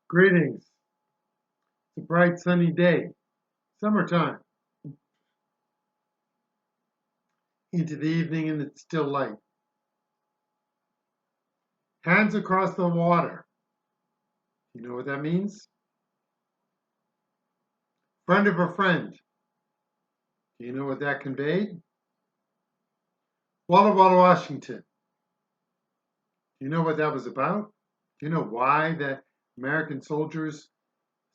Greetings. It's a bright sunny day, summertime, into the evening and it's still light. Hands across the water. You know what that means? Friend of a friend. Do you know what that conveyed? Walla Walla, Washington. Do you know what that was about? Do you know why the American soldiers,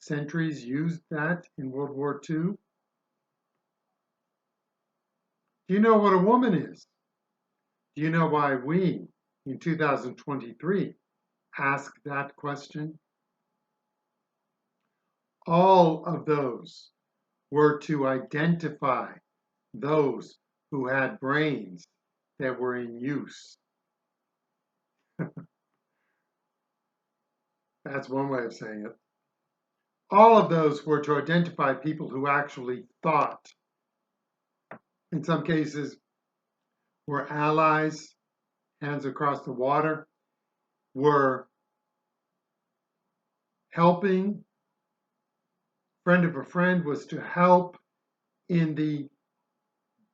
sentries used that in World War II? Do you know what a woman is? Do you know why we, in 2023, ask that question? All of those were to identify those who had brains that were in use. That's one way of saying it. All of those were to identify people who actually thought. In some cases, were allies, hands across the water, were helping. Friend of a friend was to help in the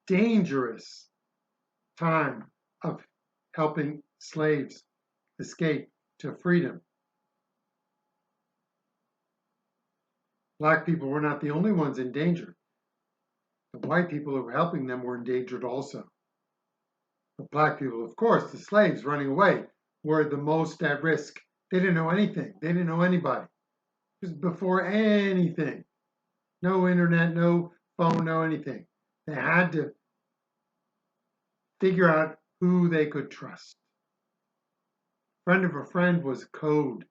dangerous time of helping slaves escape to freedom. Black people were not the only ones in danger. The white people who were helping them were endangered also. The black people, of course, the slaves running away, were the most at risk. They didn't know anything. They didn't know anybody. It was before anything. No internet, no phone, no anything. They had to figure out who they could trust. Friend of a friend was code.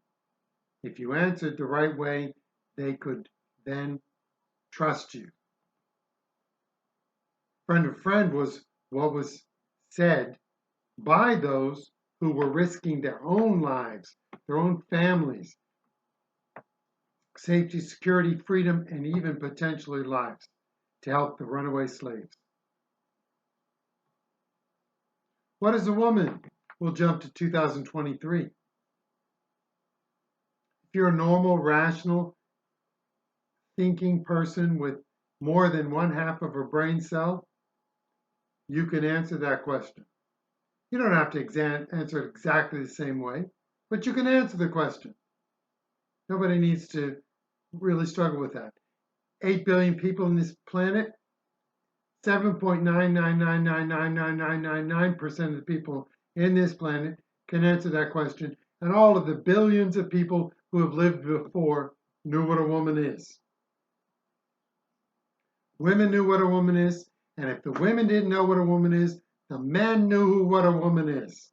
If you answered the right way, they could then trust you. Friend of friend was what was said by those who were risking their own lives, their own families, safety, security, freedom, and even potentially lives to help the runaway slaves. What is a woman? We'll jump to 2023. If you're a normal, rational, thinking person with more than one half of a brain cell, you can answer that question. You don't have to answer it exactly the same way, but you can answer the question. Nobody needs to really struggle with that. 8 billion people on this planet, 7.999999999% of the people in this planet can answer that question, and all of the billions of people who have lived before knew what a woman is. Women knew what a woman is, and if the women didn't know what a woman is, the men knew what a woman is.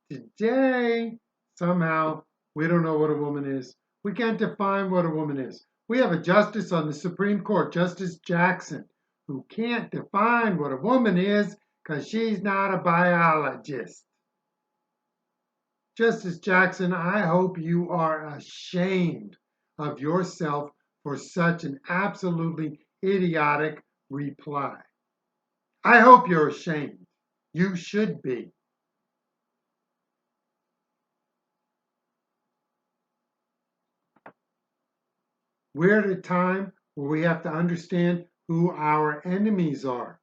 Today, somehow, we don't know what a woman is. We can't define what a woman is. We have a justice on the Supreme Court, Justice Jackson, who can't define what a woman is because she's not a biologist. Justice Jackson, I hope you are ashamed of yourself for such an absolutely idiotic reply. I hope you're ashamed. You should be. We're at a time where we have to understand who our enemies are.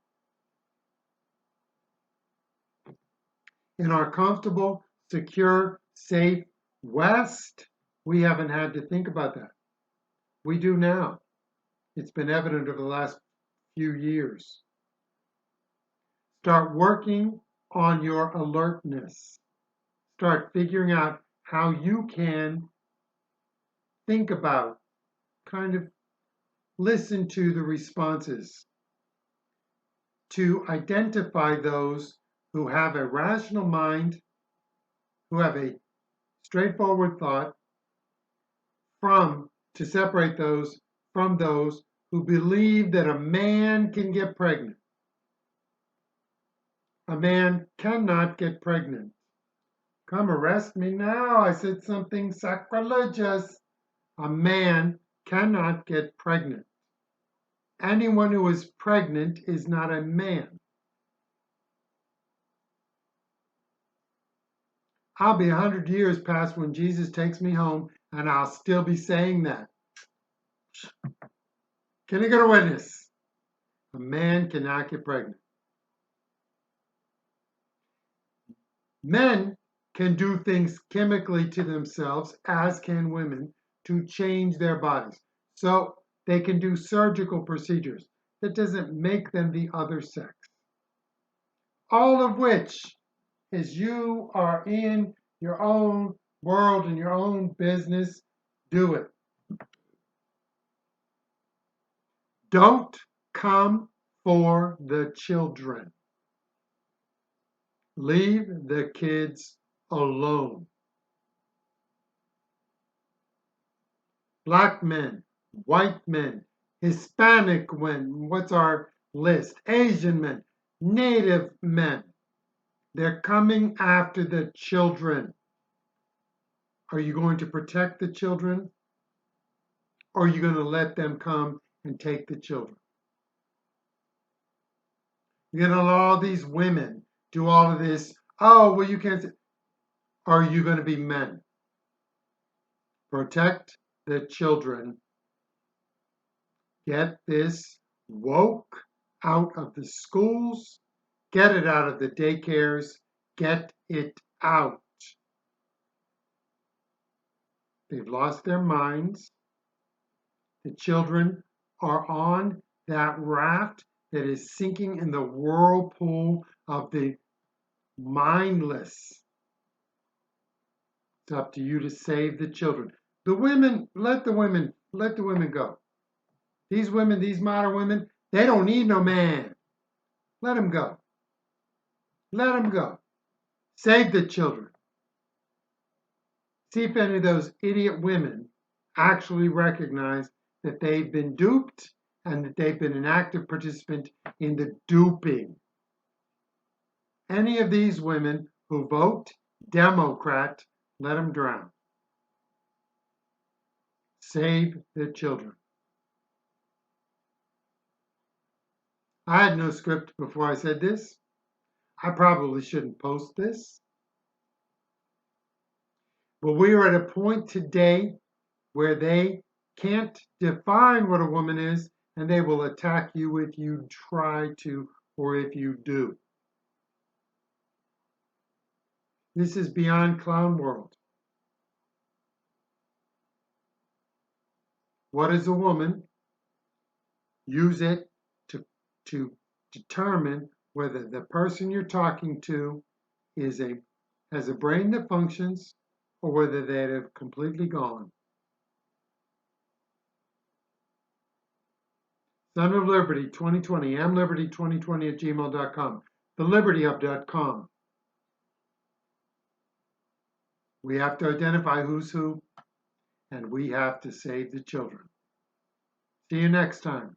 In our comfortable, secure, safe West, we haven't had to think about that. We do now. It's been evident over the last few years. Start working on your alertness. Start figuring out how you can think about, kind of listen to the responses, to identify those who have a rational mind, who have a straightforward thought, to separate those from those who believe that a man can get pregnant. A man cannot get pregnant. Come arrest me now. I said something sacrilegious. A man cannot get pregnant. Anyone who is pregnant is not a man. I'll be 100 years past when Jesus takes me home, and I'll still be saying that. Can I get a witness? A man cannot get pregnant. Men can do things chemically to themselves, as can women, to change their bodies. So they can do surgical procedures. That doesn't make them the other sex. All of which is you are in your own world and your own business. Do it. Don't come for the children. Leave the kids alone. Black men, white men, Hispanic men, what's our list? Asian men, Native men. They're coming after the children. Are you going to protect the children? Or are you going to let them come and take the children? You're going to allow these women do all of this. Oh, well, you can't. Are you going to be men? Protect the children. Get this woke out of the schools. Get it out of the daycares. Get it out. They've lost their minds. The children are on that raft that is sinking in the whirlpool of the mindless. It's up to you to save the children. The women, let the women go. These women, these modern women, they don't need no man. Let them go. Let them go. Save the children. See if any of those idiot women actually recognize that they've been duped and that they've been an active participant in the duping. Any of these women who vote Democrat, let them drown. Save the children. I had no script before I said this. I probably shouldn't post this. But we are at a point today where they can't define what a woman is, and they will attack you if you try to or if you do. This is beyond clown world. What is a woman? Use it to determine whether the person you're talking to has a brain that functions or whether they have completely gone. Son of Liberty 2020, amliberty2020@gmail.com, thelibertyhub.com. We have to identify who's who, and we have to save the children. See you next time.